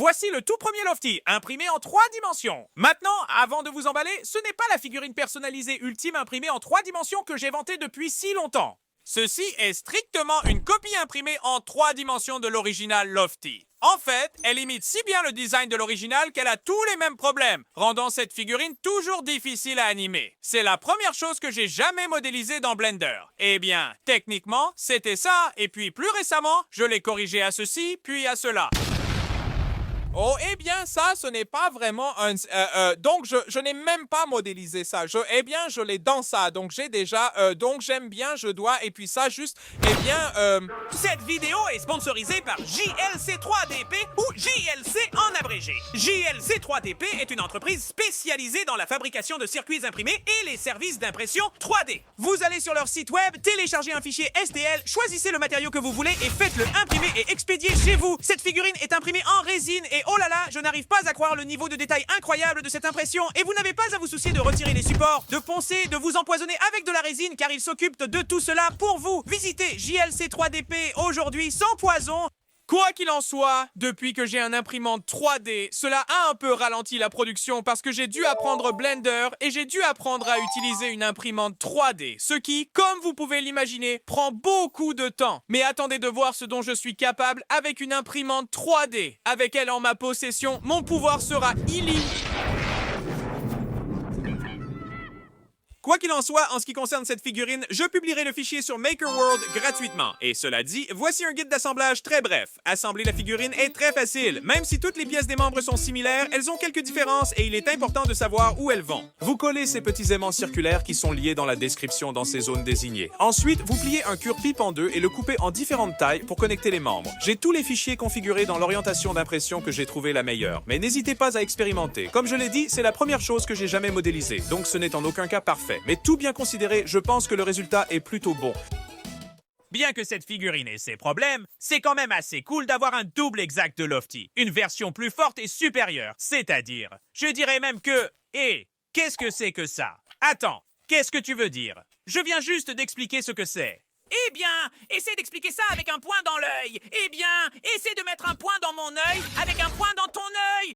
Voici le tout premier Lofty, imprimé en 3 dimensions. Maintenant, avant de vous emballer, ce n'est pas la figurine personnalisée ultime imprimée en 3 dimensions que j'ai vantée depuis si longtemps. Ceci est strictement une copie imprimée en 3 dimensions de l'original Lofty. En fait, elle imite si bien le design de l'original qu'elle a tous les mêmes problèmes, rendant cette figurine toujours difficile à animer. C'est la première chose que j'ai jamais modélisée dans Blender. Eh bien, techniquement, c'était ça, et puis plus récemment, je l'ai corrigé à ceci, puis à cela. Oh, eh bien, ça, ce n'est pas vraiment un... donc, je n'ai même pas modélisé ça. Je l'ai dans ça. Donc, j'ai déjà... donc, j'aime bien, je dois... Et puis ça, juste... Cette vidéo est sponsorisée par JLC 3DP ou JLC en abrégé. JLC 3DP est une entreprise spécialisée dans la fabrication de circuits imprimés et les services d'impression 3D. Vous allez sur leur site web, téléchargez un fichier STL, choisissez le matériau que vous voulez et faites-le imprimer et expédier chez vous. Cette figurine est imprimée en résine et oh là là, je n'arrive pas à croire le niveau de détail incroyable de cette impression. Et vous n'avez pas à vous soucier de retirer les supports, de poncer, de vous empoisonner avec de la résine car il s'occupe de tout cela pour vous. Visitez JLC 3DP aujourd'hui sans poison. Quoi qu'il en soit, depuis que j'ai un imprimante 3D, cela a un peu ralenti la production parce que j'ai dû apprendre Blender et j'ai dû apprendre à utiliser une imprimante 3D, ce qui, comme vous pouvez l'imaginer, prend beaucoup de temps. Mais attendez de voir ce dont je suis capable avec une imprimante 3D. Avec elle en ma possession, mon pouvoir sera illimité. Quoi qu'il en soit, en ce qui concerne cette figurine, je publierai le fichier sur MakerWorld gratuitement. Et cela dit, voici un guide d'assemblage très bref. Assembler la figurine est très facile. Même si toutes les pièces des membres sont similaires, elles ont quelques différences et il est important de savoir où elles vont. Vous collez ces petits aimants circulaires qui sont liés dans la description dans ces zones désignées. Ensuite, vous pliez un cure-pipe en deux et le coupez en différentes tailles pour connecter les membres. J'ai tous les fichiers configurés dans l'orientation d'impression que j'ai trouvé la meilleure. Mais n'hésitez pas à expérimenter. Comme je l'ai dit, c'est la première chose que j'ai jamais modélisée, donc ce n'est en aucun cas parfait. Mais tout bien considéré, je pense que le résultat est plutôt bon. Bien que cette figurine ait ses problèmes, c'est quand même assez cool d'avoir un double exact de Lofty. Une version plus forte et supérieure. C'est-à-dire, je dirais même que... qu'est-ce que c'est que ça? Attends, qu'est-ce que tu veux dire? Je viens juste d'expliquer ce que c'est. Eh bien, essaie d'expliquer ça avec un point dans l'œil. Eh bien, essaie de mettre un point dans mon œil avec un point dans ton œil.